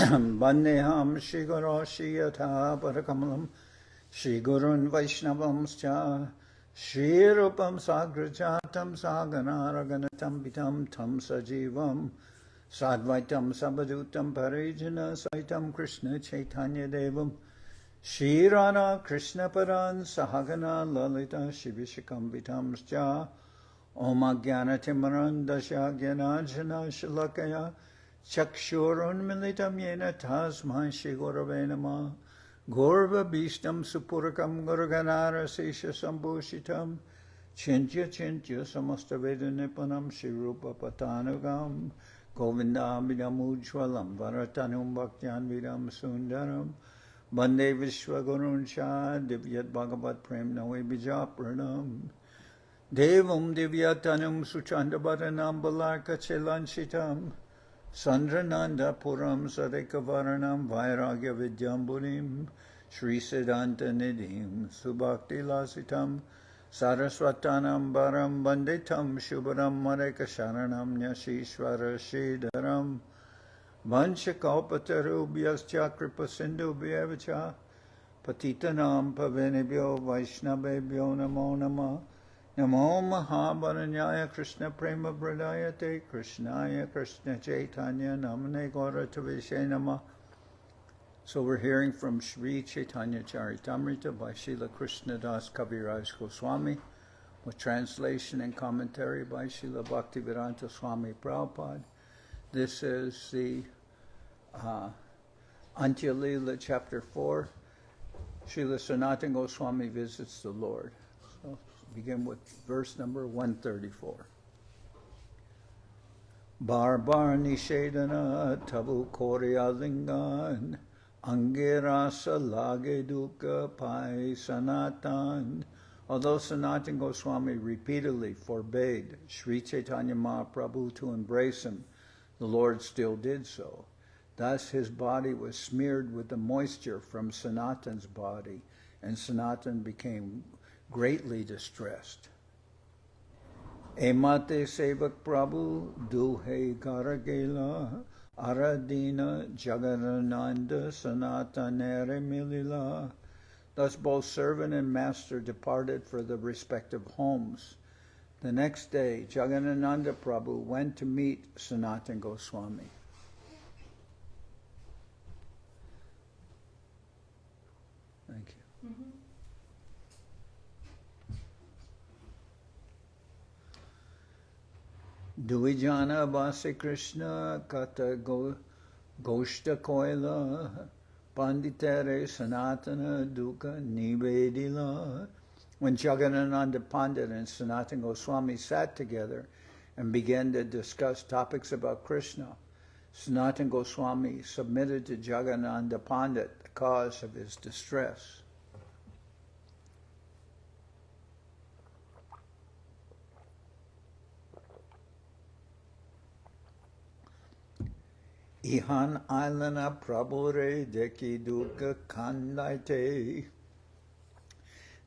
Vandeham Shri Guru Shri Yatha Parakamalam Shri Gurun Vaishnavamscha Shri Rupam Sagrajatam Sagana Raganatam Pitam Tam Sajivam Sadvaitam Sabadutam Parijana Saitam Krishna Chaitanya Devam Shri Radha Krishna Paran Sahagana Lalita Shivishakam Vitamscha Om Agyana Timaran Dasha Gyanajana Shalakaya Chakshurun Militam Yena Tasma Shri Gurave Namah Gorva Bhishtam Supurakam Gurganara Sesha Sambhushitam Chintya Chintya Samasta Veda Nipanam Shri Rupa Patanugam Govindabhidam Ujwalam Varatanum Bhaktyan Vidam Sundaram Bande Vishwagurun Shah Divyat Bhagavat Prem Nawe Bijapranam Devam Divyatanum Suchandabaranam Balarka Chelanchitam Sandrananda Puram Sadekavaranam Vairagya Vidyambunim Sri Siddhanta Nidhim Subhakti Lasitam Saraswatanam Baram Banditam Shubharam Mareka Sharanam Nyashishvara Shridharam Vanchakalpatarubhyascha Kripasindhubhyevacha Patitanam Pavenibhyo Vaishnavebhyo Namo Namah Namo Mahabaranyaya Krishna Prema Pradayate Krishnaya Krishna Chaitanya Namane Gauratavishe Namah. So we're hearing from Sri Chaitanya Charitamrita by Srila Krishnadas Kaviraj Goswami with translation and commentary by Srila Bhaktivedanta Swami Prabhupada. This is the Antya-lila chapter 4. Srila Sanatan Goswami visits the Lord. So begin with verse number 134. Barbar nishedana tabu koryalingan angerasa lage dukkha pai sanatan. Although Sanatan Goswami repeatedly forbade Sri Chaitanya Mahaprabhu to embrace him, the Lord still did so. Thus his body was smeared with the moisture from Sanatan's body, and Sanatan became greatly distressed. Emate Sevak Prabhu Duhe Karagela Aradina Jagarananda Sanatanere Milila. Thus both servant and master departed for the respective homes. The next day, Jagannath Prabhu went to meet Sanatan Goswami. Thank you. Duijana Vase Krishna Kata Goshta Koila Panditere Sanatana Dukkha Nivedila. When Jagannananda Pandit and Sanatan Goswami sat together and began to discuss topics about Krishna, Sanatan Goswami submitted to Jagannananda Pandit the cause of his distress. Ihan Ailana Prabhure Deki Dukkha Kandaite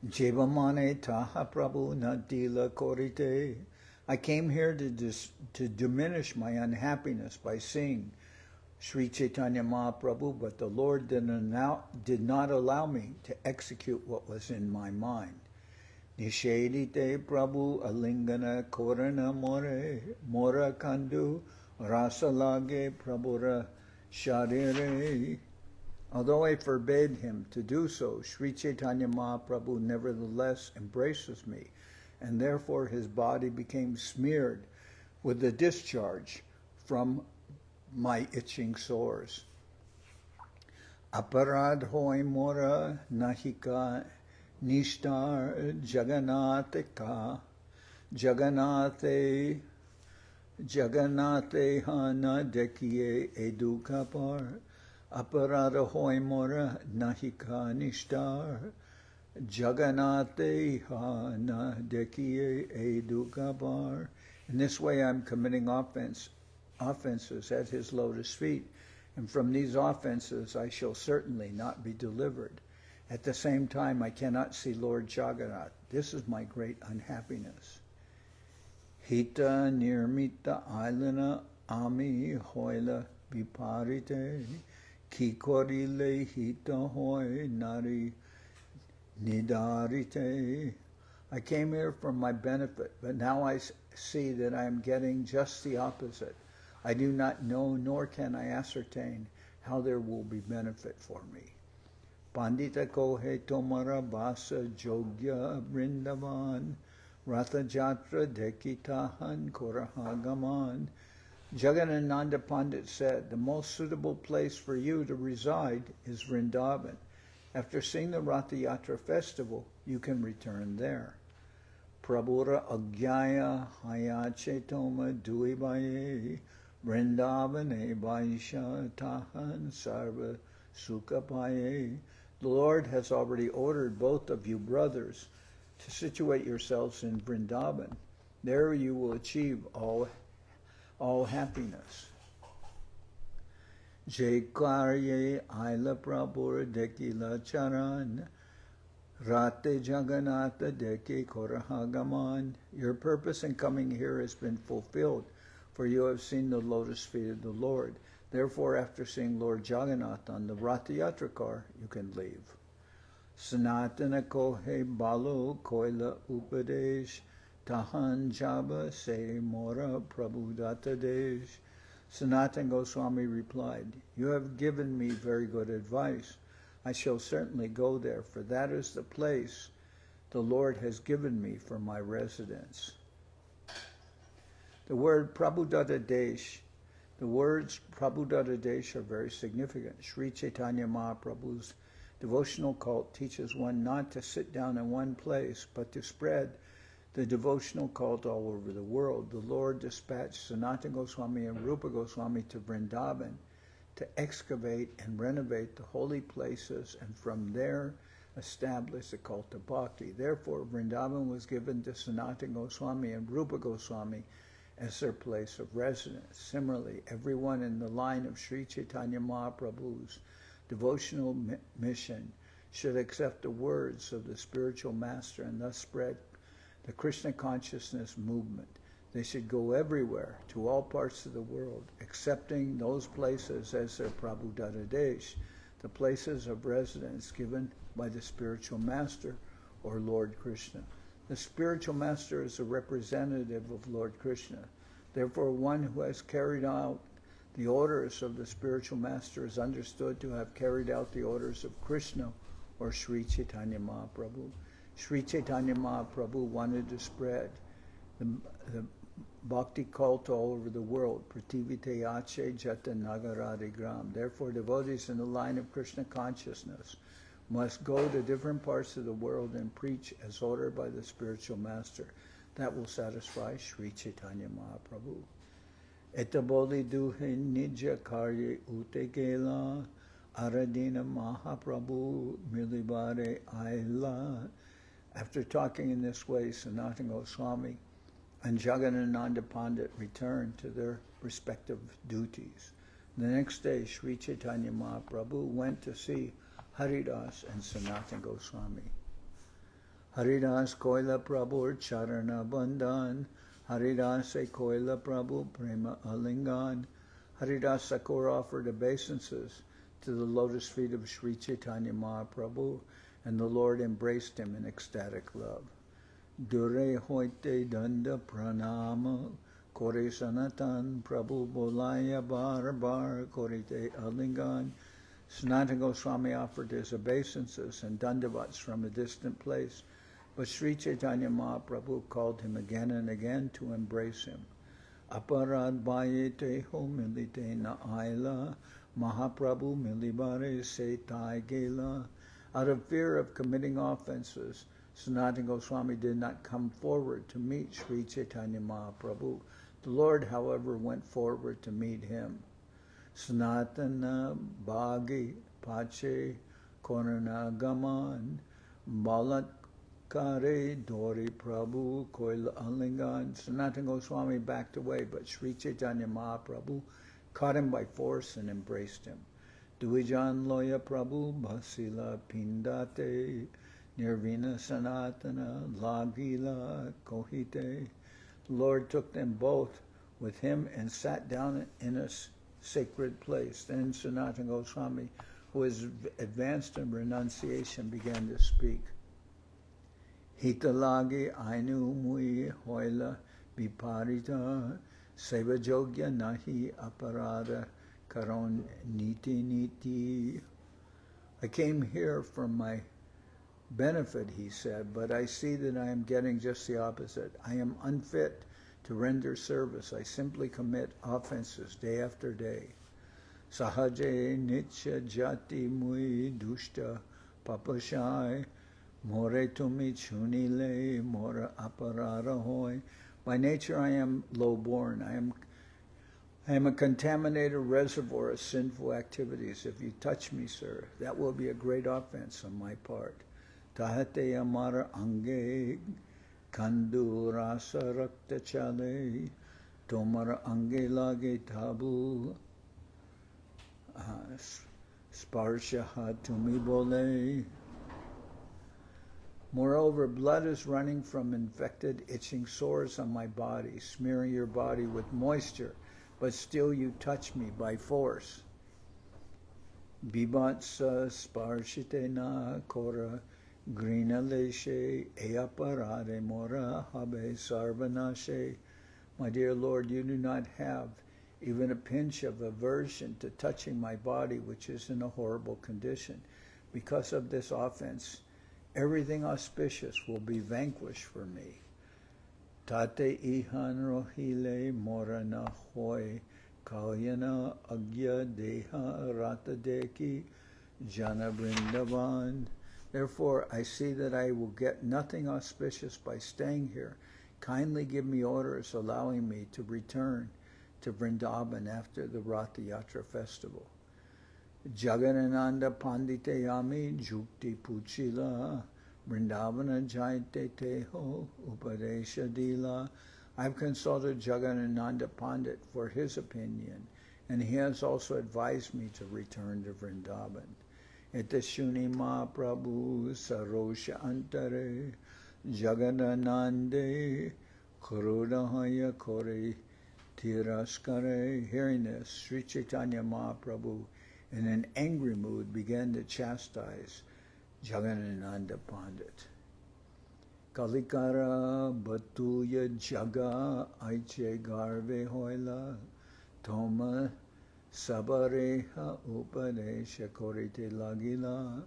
Jevamane Taha Prabhu Nadila Korite. I came here to diminish my unhappiness by seeing Sri Chaitanya Mahaprabhu, but the Lord did not allow me to execute what was in my mind. Nishedite Prabhu Alingana Korana Mora Kandu Rasalage Prabhura Sharire. Although I forbade him to do so, Sri Chaitanya Mahaprabhu nevertheless embraces me, and therefore his body became smeared with the discharge from my itching sores. Aparad hoy mora nahika nishtar jagannathika jagannathe hana dekiye edukapar. Aparada hoy mora nahika nishtar Jagannathe hana dekiye edukabar. In this way I'm committing offenses at his lotus feet, and from these offenses I shall certainly not be delivered. At the same time I cannot see Lord Jagannath. This is my great unhappiness. Hita nirmita ailana ami hoila viparite Ki korile hita hoy nari nidarite. I came here for my benefit, but now I see that I am getting just the opposite. I do not know, nor can I ascertain how there will be benefit for me. Pandita kohe tomara vasa jogya Vrindaban, Rathayatra dekitahan korahagaman. Jagannath Pandit said, the most suitable place for you to reside is Vrindaban. After seeing the Rathayatra festival, you can return there. Prabhura Agyaya Hayachetoma Duibaye Vrindavane Vaisha Tahan Sarva Sukhapaye. The Lord has already ordered both of you brothers to situate yourselves in Vrindavan. There you will achieve all happiness. Jaikarye Aila Prabhur Dekila Charan Rate Jagannatha Deke Korahagaman. Your purpose in coming here has been fulfilled, for you have seen the lotus feet of the Lord. Therefore, after seeing Lord Jagannath on the Rathayatra car, you can leave. Sanatana Kohe Balu Koila Upadesh Tahan Jaba Se Mora Prabhu Datadesh. Sanatan Goswami replied, you have given me very good advice. I shall certainly go there, for that is the place the Lord has given me for my residence. The word Prabhupada Desh, the words Prabhupada Desh are very significant. Sri Chaitanya Mahaprabhu's devotional cult teaches one not to sit down in one place, but to spread the devotional cult all over the world. The Lord dispatched Sanatan Goswami and Rupa Goswami to Vrindavan to excavate and renovate the holy places, and from there establish the cult of bhakti. Therefore, Vrindavan was given to Sanatan Goswami and Rupa Goswami as their place of residence. Similarly, everyone in the line of Sri Chaitanya Mahaprabhu's devotional mission should accept the words of the spiritual master and thus spread the Krishna consciousness movement. They should go everywhere, to all parts of the world, accepting those places as their Prabhupada Desh, the places of residence given by the spiritual master or Lord Krishna. The spiritual master is a representative of Lord Krishna. Therefore, one who has carried out the orders of the spiritual master is understood to have carried out the orders of Krishna or Sri Chaitanya Mahaprabhu. Sri Chaitanya Mahaprabhu wanted to spread the bhakti cult all over the world. Prativite ache jata nagaradi gram. Therefore, devotees in the line of Krishna consciousness must go to different parts of the world and preach as ordered by the spiritual master. That will satisfy Sri Chaitanya Mahaprabhu. Etaboli duhe nija karye ute gela aradina Mahaprabhu milibare aila. After talking in this way, Sanatan Goswami and Jagannath Pandit returned to their respective duties. The next day, Sri Chaitanya Mahaprabhu went to see Haridas and Sanatan Goswami. Haridas Koila Prabhu Charana Bandhan, Haridas e Koila Prabhu Prema Alingan. Haridas Thakur offered obeisances to the lotus feet of Sri Chaitanya Mahaprabhu, and the Lord embraced him in ecstatic love. Dure hoite danda pranama kore sanatan Prabhu bolaya bar bar korite alingan. Sanatan Goswami offered his obeisances and dandavats from a distant place, but Sri Chaitanya Mahaprabhu called him again and again to embrace him. Aparad bayete ho milite na aila Mahaprabhu milibare se tai gela. Out of fear of committing offenses, Sanatan Goswami did not come forward to meet Sri Chaitanya Mahaprabhu. The Lord, however, went forward to meet him. Sanatana Bhagi Pache Korana Gaman Balatkare Dori Prabhu Koila Alingan. Sanatan Goswami backed away, but Sri Chaitanya Mahaprabhu caught him by force and embraced him. Duijan Loya Prabhu Basila Pindate Nirvina Sanatana Lagila Kohite. The Lord took them both with him and sat down in a sacred place. Then Sanatan Goswami, who is advanced in renunciation, began to speak. Hitalagi ainu mui hoila viparita seva jogya nahi aparada karon niti niti. I came here for my benefit, he said, but I see that I am getting just the opposite. I am unfit to render service. I simply commit offenses day after day. Sahaje nitya jati mui dushta papashai more tumi chunile more aparara hoy. By nature I am low-born. I am a contaminated reservoir of sinful activities. If you touch me, sir, that will be a great offense on my part. Tahate amara ange kandu rasa rakta chale tomara ange lage tabu sparsha hatumi bole. Moreover, blood is running from infected, itching sores on my body, smearing your body with moisture, but still you touch me by force. Bibatsa sparshite na kora grina leshe eaparade mora habe sarvanashe. My dear Lord, you do not have even a pinch of aversion to touching my body, which is in a horrible condition. Because of this offense, everything auspicious will be vanquished for me. Tate ihan rohile morana hoy kalyana agya deha ratadeki jana Vrindaban. Therefore, I see that I will get nothing auspicious by staying here. Kindly give me orders allowing me to return to Vrindaban after the Rathayatra festival. Jaganananda Pandite Yami Jukti Puchila Vrindavana Jaite Teho Upadesha Dila. I've consulted Jaganananda Pandit for his opinion, and he has also advised me to return to Vrindaban. Etashuni Mahaprabhu Sarosha Antare Jagananande Kurudahaya Kore Tiraskare. Hearing this, Sri Chaitanya Mahaprabhu in an angry mood began to chastise Jaganananda Pandit. Kalikara batuya jaga aiche garve hoila toma sabareha upadesha korite lagila.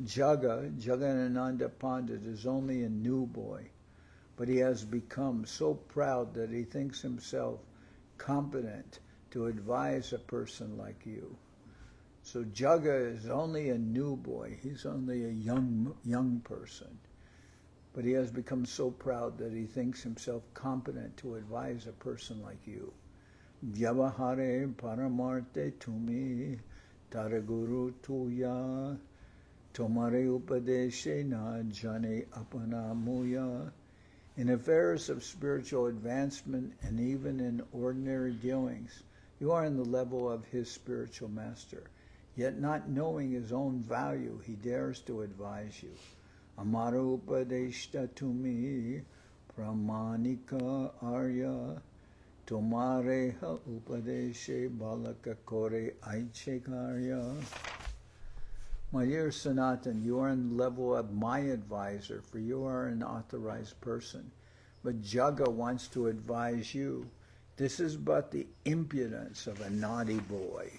Jaganananda Pandit is only a new boy, but he has become so proud that he thinks himself competent to advise a person like you. So Jaga is only a new boy. He's only a young person. But he has become so proud that he thinks himself competent to advise a person like you. Vyavahare paramarte tumi taraguru tuya tomare upadeshe na jane apana muya. In affairs of spiritual advancement and even in ordinary dealings, you are on the level of his spiritual master. Yet not knowing his own value, he dares to advise you. Amara upadeshta tumi pramanika arya tomareha upadeshe balaka kore aiche karya. My dear Sanatan, you are on the level of my advisor, for you are an authorized person. But Jaga wants to advise you. This is but the impudence of a naughty boy.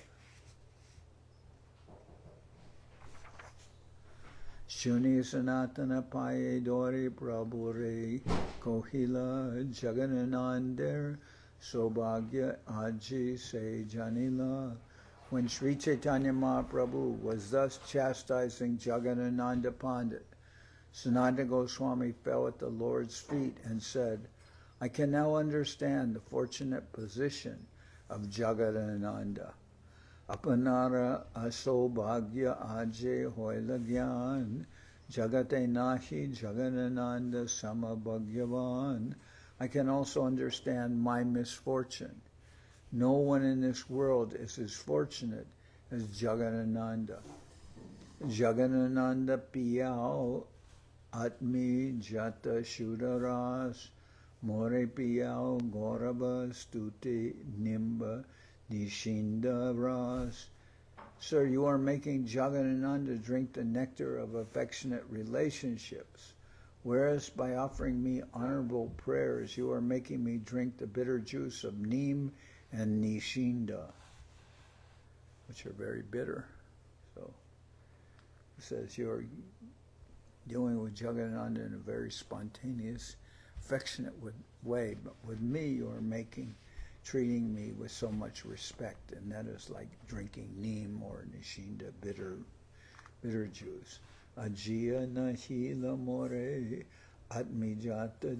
Shuni Sanatana Paye Dori Prabhure Kohila Jagananander Sobhagya Aji Se Janila. When Sri Chaitanya Mahaprabhu was thus chastising Jaganananda Pandit, Sanatan Goswami fell at the Lord's feet and said, I can now understand the fortunate position of Jaganananda. Apanara asobhagya aje hoila gyan jagate nahi Jaganananda samabhagyavan. I can also understand my misfortune. No one in this world is as fortunate as Jaganananda. Jaganananda piyao atmi jata shudaras more piyao gaurava stuti nimba Nishinda Ras. Sir, you are making Jagadananda drink the nectar of affectionate relationships, whereas by offering me honorable prayers, you are making me drink the bitter juice of neem and nishinda, which are very bitter. So it says you are dealing with Jagadananda in a very spontaneous, affectionate way, but with me you are treating me with so much respect, and that is like drinking neem or nishinda, bitter juice. Ajiya nahila more atmijata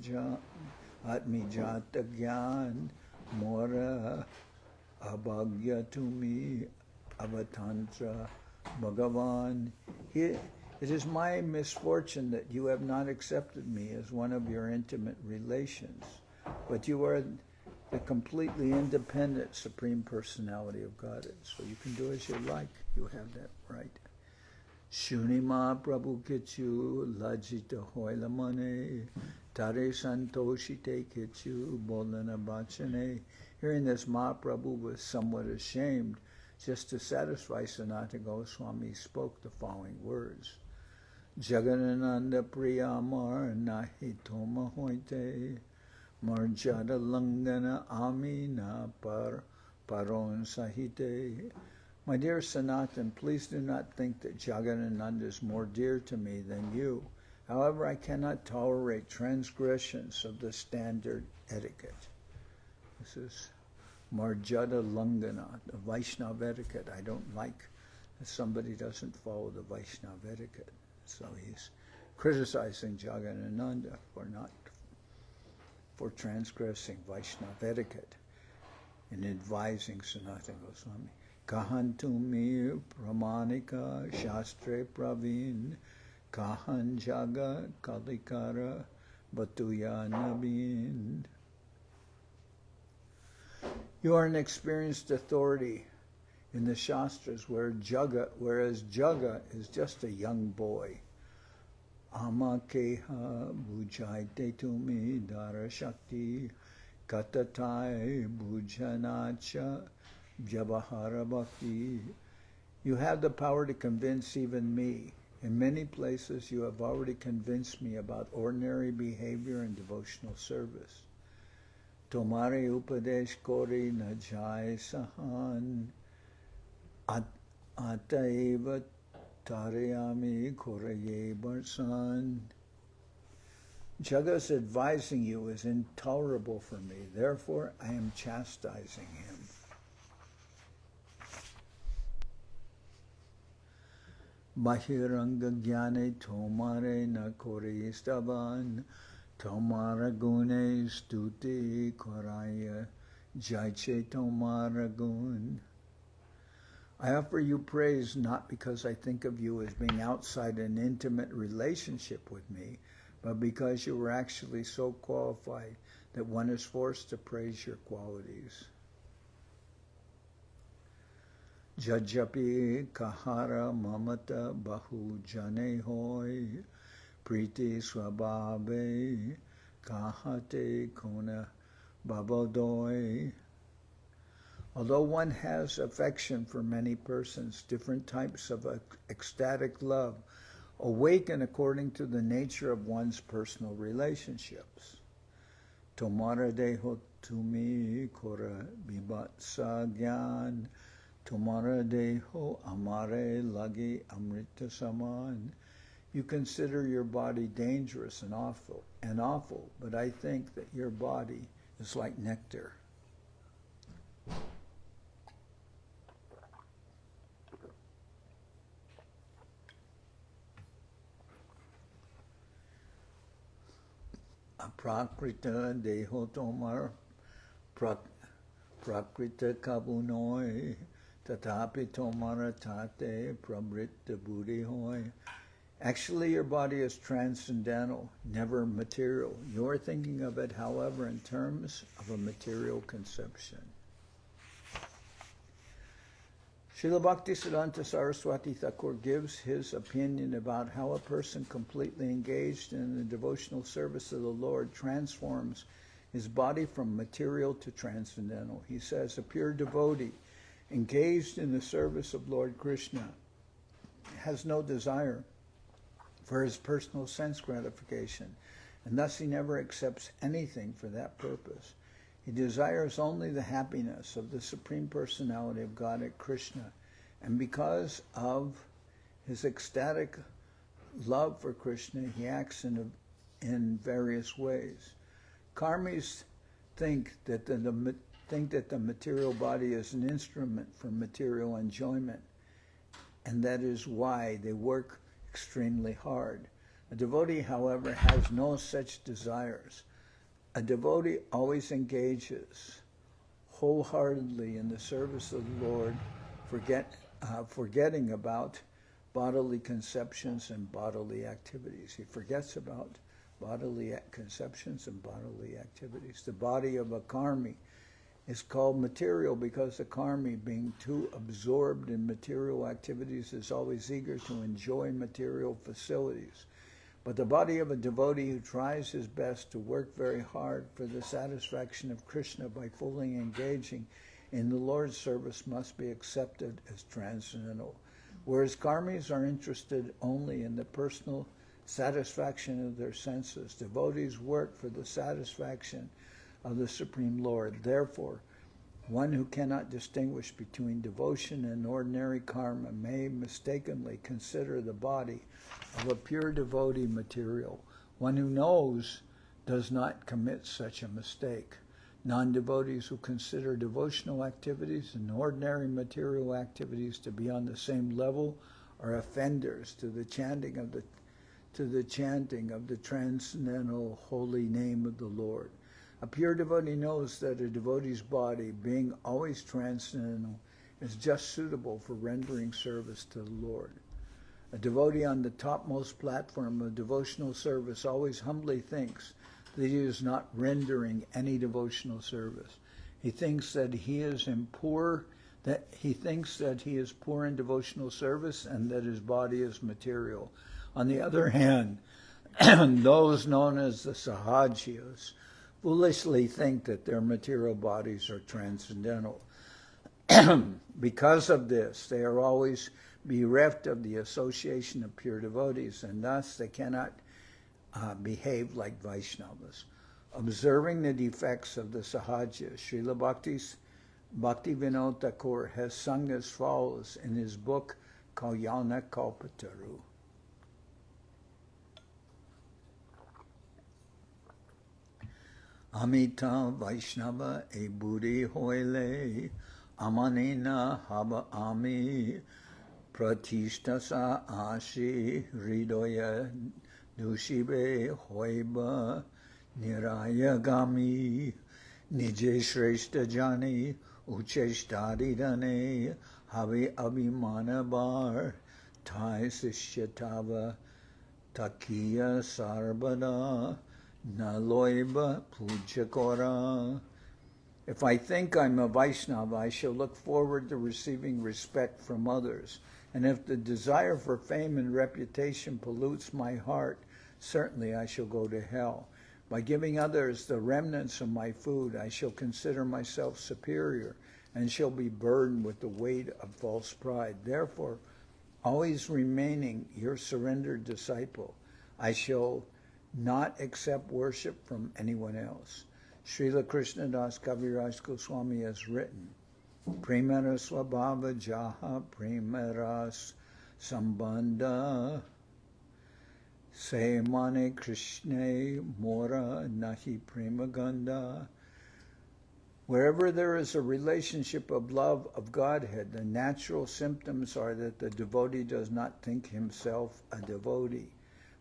gyan mora abhagya tumi avatantra bhagavan. It is my misfortune that you have not accepted me as one of your intimate relations, but you are the completely independent Supreme Personality of Godhead. So you can do as you like. You have that right. Shuni Mahaprabhu Kichu Lajita Hoilamane Tare Santoshite Kichu Bolana Bachane. Hearing this, Mahaprabhu was somewhat ashamed. Just to satisfy Sanatan Goswami, spoke the following words. Jaganananda Priyamar Nahitoma Hoite Marjada Langana Amina Paron Sahite. My dear Sanatan, please do not think that Jagadananda is more dear to me than you. However, I cannot tolerate transgressions of the standard etiquette. This is Marjada Langana, the Vaishnava etiquette. I don't like that somebody doesn't follow the Vaishnava etiquette. So he's criticizing Jagadananda for transgressing Vaishnava etiquette and advising Sanatan Goswami. Kahantumi Pramanika Shastre Praveen Kahan Jaga Kalikara Batuya Nabin. You are an experienced authority in the Shastras, whereas Jaga is just a young boy. Amakeha Bujaite Tumi Dara Shakti Katatai Bujanacha Vyavahara Bhakti. You have the power to convince even me. In many places you have already convinced me about ordinary behavior and devotional service. Tomare Upadesh Kori Najai Sahan Ataeva Tarayami Koraye Barsan. Jaga's advising you is intolerable for me, therefore I am chastising him. Bahiranga Gyane Tomare na Koristavan Tomara Gune Stuti Koraya Jaiche Tomara Gun. I offer you praise not because I think of you as being outside an intimate relationship with me, but because you were actually so qualified that one is forced to praise your qualities. Jajapi kahara mamata bahu jane hoy priti swabhabe kahate kona babodoy. Although one has affection for many persons, different types of ecstatic love awaken according to the nature of one's personal relationships. Tomara deho tumi kora bibatsa gyan Tomara deho amare lagi amrita saman. You consider your body dangerous and awful, but I think that your body is like nectar. Aprakrita deho tomar prakrita kabunoi tatapi tomara tate prabrita buddhi hoy. Actually, your body is transcendental, never material. You're thinking of it, however, in terms of a material conception. Srila Bhaktisiddhanta Saraswati Thakur gives his opinion about how a person completely engaged in the devotional service of the Lord transforms his body from material to transcendental. He says, a pure devotee engaged in the service of Lord Krishna has no desire for his personal sense gratification, and thus he never accepts anything for that purpose. He desires only the happiness of the Supreme Personality of Godhead Krishna, and because of his ecstatic love for Krishna, he acts in various ways. Karmis think that the material body is an instrument for material enjoyment, and that is why they work extremely hard. A devotee, however, has no such desires. A devotee always engages wholeheartedly in the service of the Lord, forgetting about bodily conceptions and bodily activities. He forgets about bodily conceptions and bodily activities. The body of a karmi is called material because the karmi, being too absorbed in material activities, is always eager to enjoy material facilities. But the body of a devotee who tries his best to work very hard for the satisfaction of Krishna by fully engaging in the Lord's service must be accepted as transcendental. Whereas karmis are interested only in the personal satisfaction of their senses, devotees work for the satisfaction of the Supreme Lord. Therefore, one who cannot distinguish between devotion and ordinary karma may mistakenly consider the body of a pure devotee material. One who knows does not commit such a mistake. Non-devotees who consider devotional activities and ordinary material activities to be on the same level are offenders to the chanting of the transcendental holy name of the Lord. A pure devotee knows that a devotee's body, being always transcendental, is just suitable for rendering service to the Lord. A devotee on the topmost platform of devotional service always humbly thinks that he is not rendering any devotional service. He thinks that he is poor in devotional service and that his body is material. On the other hand, those known as the sahajias foolishly think that their material bodies are transcendental. Because of this, they are always bereft of the association of pure devotees, and thus they cannot behave like Vaishnavas. Observing the defects of the sahajas, Srila Bhakti Vinod Thakur has sung as follows in his book Kalyana Kalpataru. Amita Vaishnava e Budi Hoile Amanina Haba Ami Pratishtasa Ashi Hridoya Dushibe Hoiba Nirayagami Nije Shrestha Jani Ucheshtaridane Havi Abhimanabar Thai Sishyatava Takiya Sarbada Naloiba Pujakora. If I think I'm a Vaishnava, I shall look forward to receiving respect from others. And if the desire for fame and reputation pollutes my heart, certainly I shall go to hell. By giving others the remnants of my food, I shall consider myself superior and shall be burdened with the weight of false pride. Therefore, always remaining your surrendered disciple, I shall not accept worship from anyone else. Srila Krishnadas Kaviraj Goswami has written, Premara Swabhava Jaha Premaras Sambandha Se Mane Krishna Mora Nahi Premaganda. Wherever there is a relationship of love of Godhead, the natural symptoms are that the devotee does not think himself a devotee,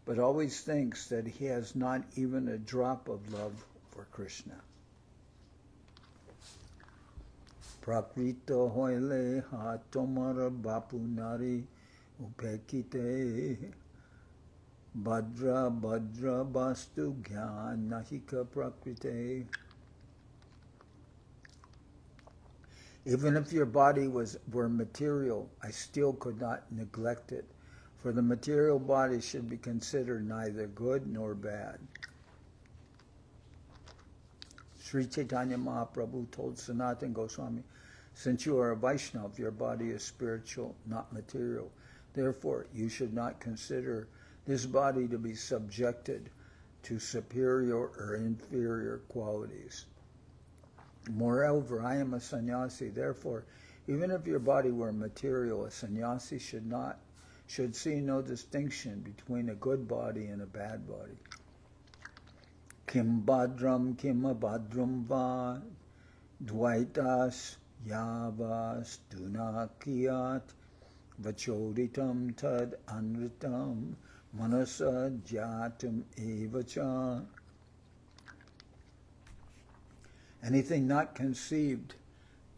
but always thinks that he has not even a drop of love for Krishna. Prakrito hoile ha tomara bapu nari upekite Bhadra Bhadra Bastu Gyan Nahika Prakrite. Even if your body were material, I still could not neglect it, for the material body should be considered neither good nor bad. Sri Chaitanya Mahaprabhu told Sanatan Goswami, since you are a Vaishnava, your body is spiritual, not material. Therefore, you should not consider this body to be subjected to superior or inferior qualities. Moreover, I am a sannyasi. Therefore, even if your body were material, a sannyasi should see no distinction between a good body and a bad body. Kim badram kim abhadram va dvaitas yavas dunakiyat vachoditam tad anritam manasa jatam evacha. Anything not conceived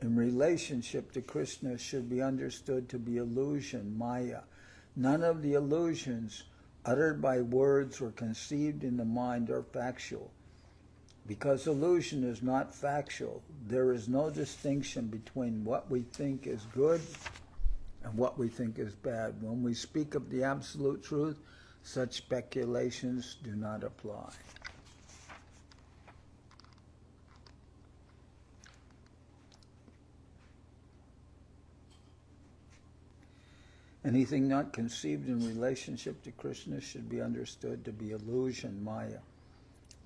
in relationship to Krishna should be understood to be illusion, maya. None of the illusions uttered by words or conceived in the mind are factual. Because illusion is not factual, there is no distinction between what we think is good and what we think is bad. When we speak of the absolute truth, such speculations do not apply. Anything not conceived in relationship to Krishna should be understood to be illusion, maya.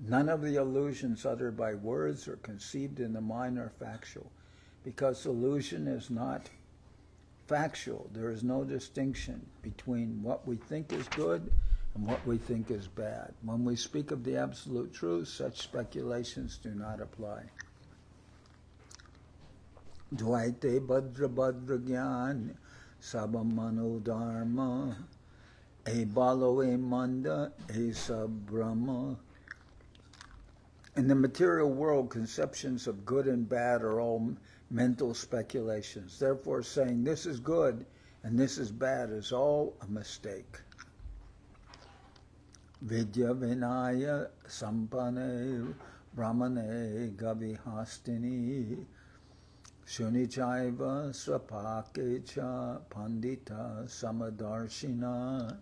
None of the illusions uttered by words or conceived in the mind are factual. Because illusion is not factual, there is no distinction between what we think is good and what we think is bad. When we speak of the absolute truth, such speculations do not apply. Dvaite badra badra gyan sabam mano dharma e balo e manda e sabrahma. In the material world, conceptions of good and bad are all mental speculations. Therefore, saying this is good and this is bad is all a mistake. Vidya vinaya sampane brahmane gavihastini shunichaiva swapakecha pandita samadarshina.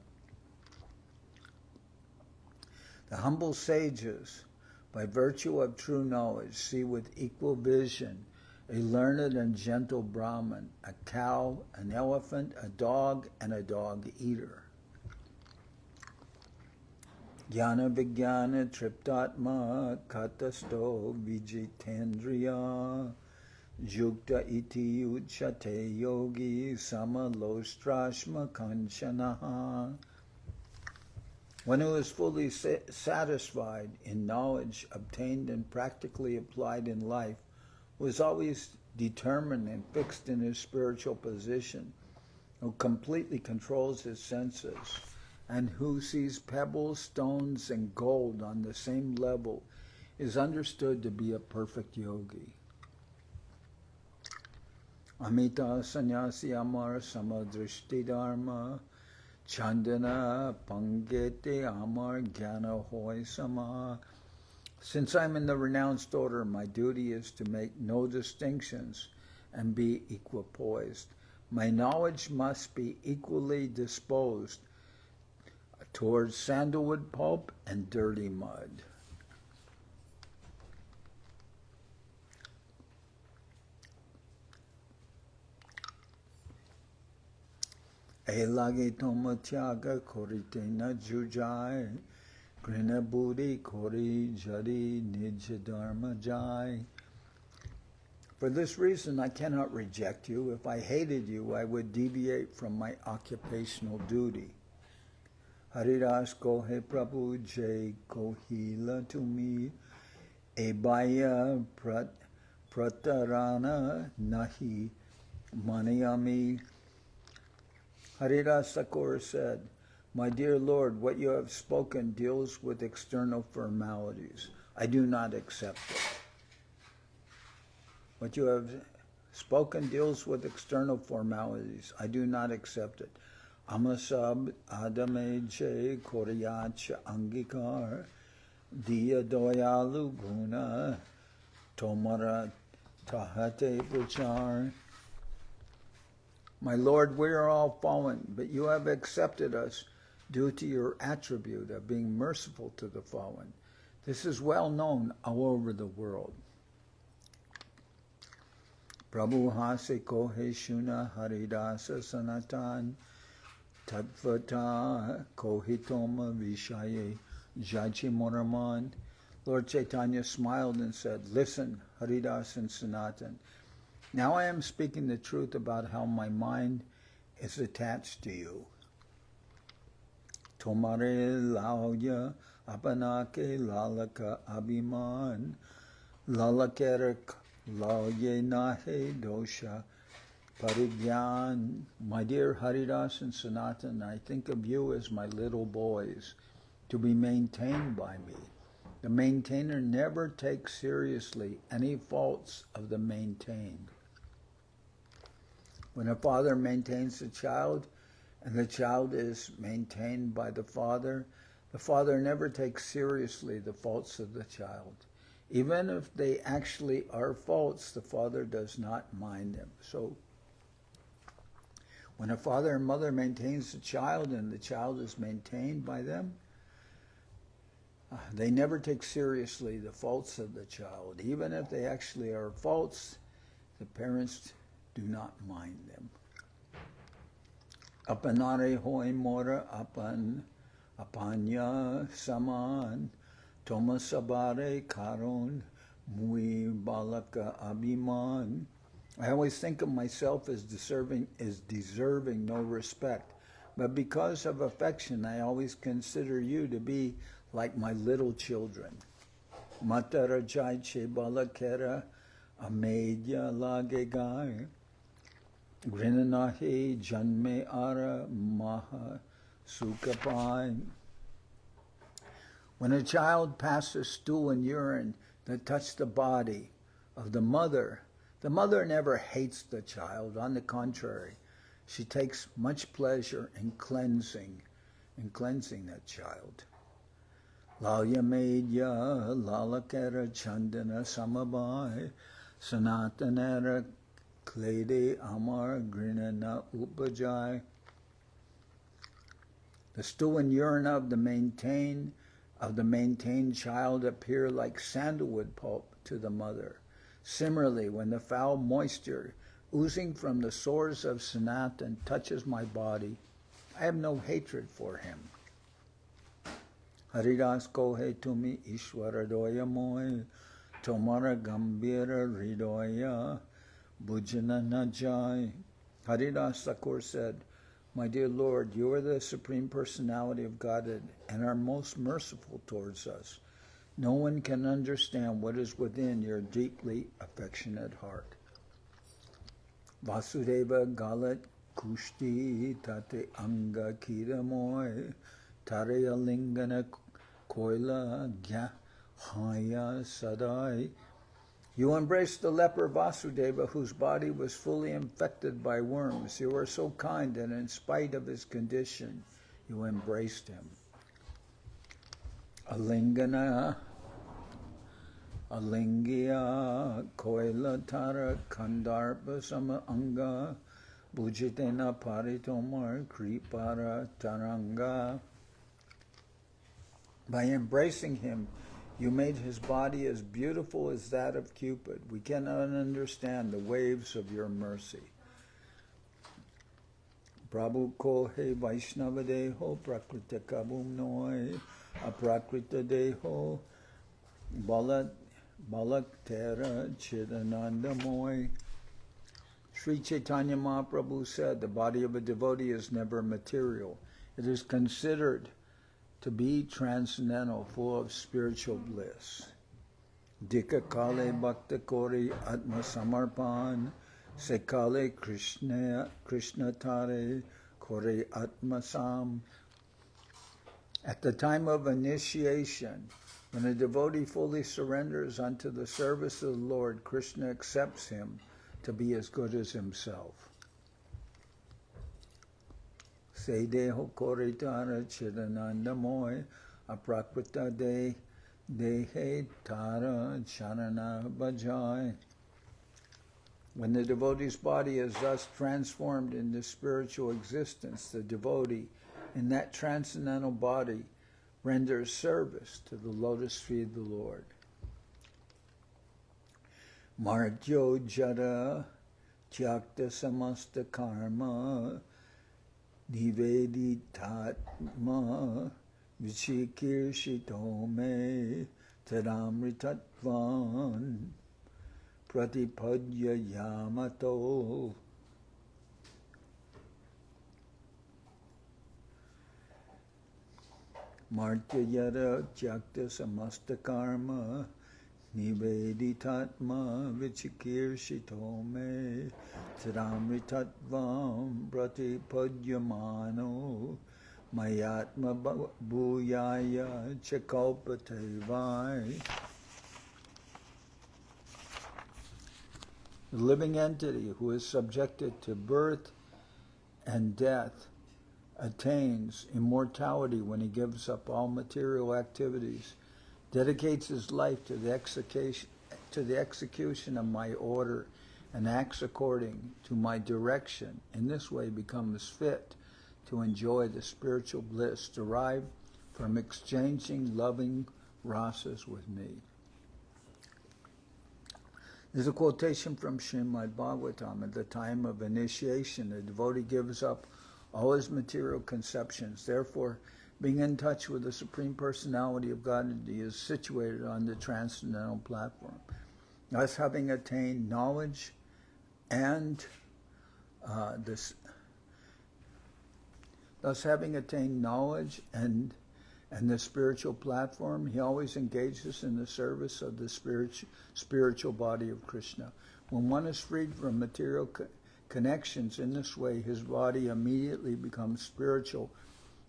The humble sages, by virtue of true knowledge, see with equal vision a learned and gentle Brahman, a cow, an elephant, a dog, and a dog-eater. Jnana vijnana triptatma katasto vijitendriya yukta iti uchate yogi samalostrashma kanchanaha. One who is fully satisfied in knowledge obtained and practically applied in life, who is always determined and fixed in his spiritual position, who completely controls his senses, and who sees pebbles, stones, and gold on the same level, is understood to be a perfect yogi. Amita sannyasi amar samadrishti dharma Chandana Pangete Amar Jnana Hoy Sama. Since I'm in the renounced order, my duty is to make no distinctions and be equipoised. My knowledge must be equally disposed towards sandalwood pulp and dirty mud. Elage toma tyaga korite na jujai, grina buddhi kori jari nija dharma jai. For this reason, I cannot reject you. If I hated you, I would deviate from my occupational duty. Haridas Kohe Prabhu Jai Kohila to me, Ebaya Pratarana Nahi Manayami. Haridas Thakur said, my dear Lord, what you have spoken deals with external formalities. I do not accept it. What you have spoken deals with external formalities. I do not accept it. Amasab adame je koryach angikar diya doyalu guna tomara tahate vichar. My Lord, we are all fallen, but you have accepted us due to your attribute of being merciful to the fallen. This is well known all over the world. Prabhu hase kohe shuna haridasa sanatan tatvata kohitoma vishaye jachi moraman. Lord Chaitanya smiled and said, listen, Haridas and Sanatan. Now I am speaking the truth about how my mind is attached to you. Tomare lauya apanake lalaka abhiman lalakerak lauye nahe dosha parigyan. My dear Haridas and Sanatan, I think of you as my little boys, to be maintained by me. The maintainer never takes seriously any faults of the maintained. When a father maintains a child, and the child is maintained by the father never takes seriously the faults of the child. Even if they actually are faults, the father does not mind them. So, when a father and mother maintains the child and the child is maintained by them, they never take seriously the faults of the child. Even if they actually are faults, the parents do not mind them. Apanare hoy mora apanya saman toma sabare karon mui balaka abhiman. I always think of myself as deserving no respect, but because of affection, I always consider you to be like my little children. Matara jai che balakera amedya lagegai grinanahi janme ara maha sukapai. When a child passes stool and urine that touch the body of the mother never hates the child. On the contrary, she takes much pleasure in cleansing that child. Lalya medya lalakera chandana samabai sanatanera klede amar grinana upajai. The stool and urine of the maintained child appear like sandalwood pulp to the mother. Similarly, when the foul moisture oozing from the sores of Sanatan touches my body, I have no hatred for him. Haridas kohe tumi ishwara doya moy tomara gambira ridoya bhujana najai. Haridas Thakur said, my dear Lord, you are the Supreme Personality of Godhead and are most merciful towards us. No one can understand what is within your deeply affectionate heart. Vasudeva galat kushti tate anga kiramoy taraya lingana koila gya haya sadai. You embraced the leper Vasudeva, whose body was fully infected by worms. You were so kind that in spite of his condition, you embraced him. Alingya koila tara kandarpa sama anga bhujitena paritomar kripara taranga. By embracing him, you made his body as beautiful as that of Cupid. We cannot understand the waves of your mercy. Prabhu kohe Vaishnava deho prakrita kabum noi aprakrita deho balak tera chidananda moy. Sri Chaitanya Mahaprabhu said, the body of a devotee is never material. It is considered to be transcendental, full of spiritual bliss. Dika kale bhakta kori atma samarpan sekale Krishna tare kori atma sam. At the time of initiation, when a devotee fully surrenders unto the service of the Lord, Krishna accepts him to be as good as himself. Se deho koritara chidananda moy aprakrita dehe tara charana bhajai. When the devotee's body is thus transformed into spiritual existence, the devotee in that transcendental body renders service to the lotus feet of the Lord. Martyo jada tyakta samasta karma niveditatma vichikirshito me tadamritatvan pratipadya yamato. Martya yada tyakta samasta karma niveditatma vichikirshito me tadamritatvam pratipadyamano mayatma bhuyaya chakalpatevai. The living entity who is subjected to birth and death attains immortality when he gives up all material activities, dedicates his life to the execution of my order, and acts according to my direction. In this way becomes fit to enjoy the spiritual bliss derived from exchanging loving rasas with me. There's a quotation from Srimad Bhagavatam. At the time of initiation, the devotee gives up all his material conceptions. Therefore, being in touch with the Supreme Personality of Godhead, he is situated on the transcendental platform. Thus, having attained knowledge and the spiritual platform, he always engages in the service of the spiritual body of Krishna. When one is freed from material connections in this way, his body immediately becomes spiritual,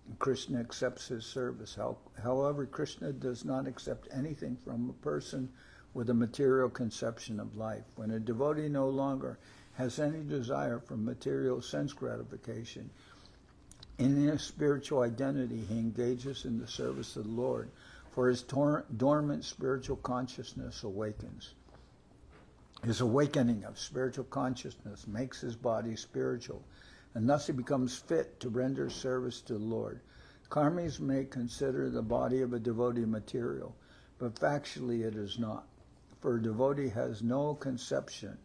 and Krishna accepts his service. However, Krishna does not accept anything from a person with a material conception of life. When a devotee no longer has any desire for material sense gratification, in his spiritual identity, he engages in the service of the Lord, for his dormant spiritual consciousness awakens. His awakening of spiritual consciousness makes his body spiritual, and thus he becomes fit to render service to the Lord. Karmis may consider the body of a devotee material, but factually it is not, for a devotee has no conception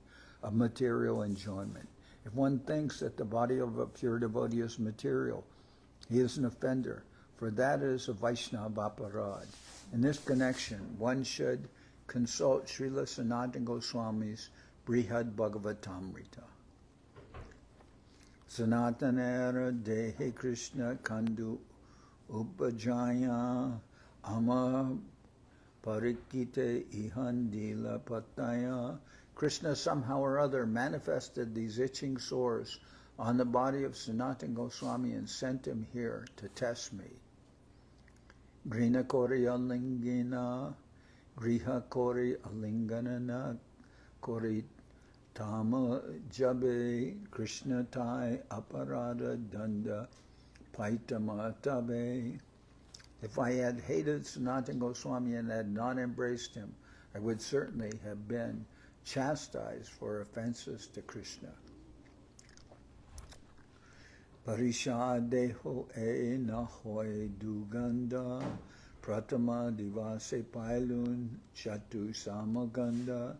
of material enjoyment. If one thinks that the body of a pure devotee is material, he is an offender, for that is a Vaishnava aparad. In this connection, one should consult Sri Sanatan Goswami's Brihad Bhagavatamrita. Sanatanera Dehe Krishna Kandu Upajaya Ama Parikite Ihandila Pataya. Krishna somehow or other manifested these itching sores on the body of Sanatan Goswami and sent him here to test me. Grina Kori Alingina, Griha Kori Alinganana, Kori Tama Jabe, Krishna Tai Aparada Danda, Paitama Tabe. If I had hated Sanatan Goswami and had not embraced him, I would certainly have been chastised for offenses to Krishna. Parishadeho e nahoe duganda pratama divase pailun chatu samaganda.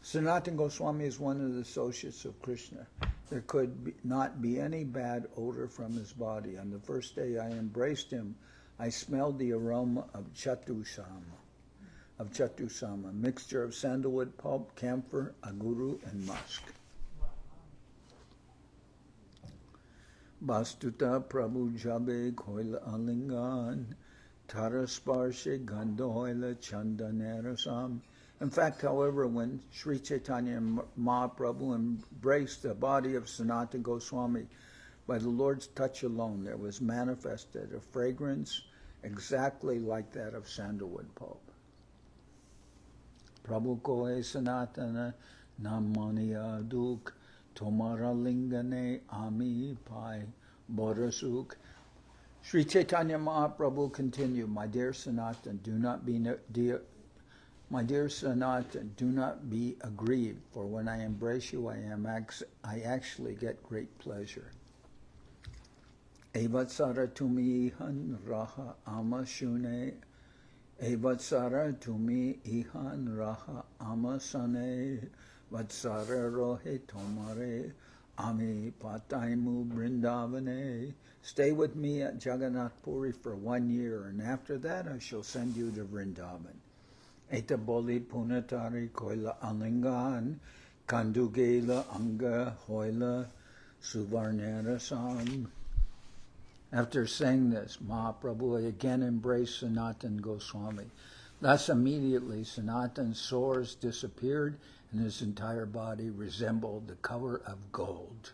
Sanatan Goswami is one of the associates of Krishna. There could not be any bad odor from his body. On the first day I embraced him, I smelled the aroma of chatusama, mixture of sandalwood pulp, camphor, aguru, and musk. Bastuta Prabhu Jabe Koila Alingan Tarasparshe Gandoila Chandanerasam. In fact, however, when Sri Chaitanya Mahaprabhu embraced the body of Sanatan Goswami, by the Lord's touch alone, there was manifested a fragrance exactly like that of sandalwood pulp. Prabhu Kohe Sanatana Namaniya Duk Tomara Lingane Ami Pai Borasuk. Sri Chaitanya Mahaprabhu continued, My dear Sanatan, do not be aggrieved, for when I embrace you, I actually get great pleasure. Evatsara tumi ihan raha amashune. Evatsara tumi ihan raha amasane. vatsara rohe tomare, ami pataimu Vrindavane. Stay with me at Jagannath Puri for 1 year, and after that I shall send you to Vrindaban. Eta boli punatari koila alingan, kandugela anga hoila suvarnera sam. After saying this, Mahaprabhu again embraced Sanatan Goswami. Thus immediately Sanatan's sores disappeared and his entire body resembled the color of gold.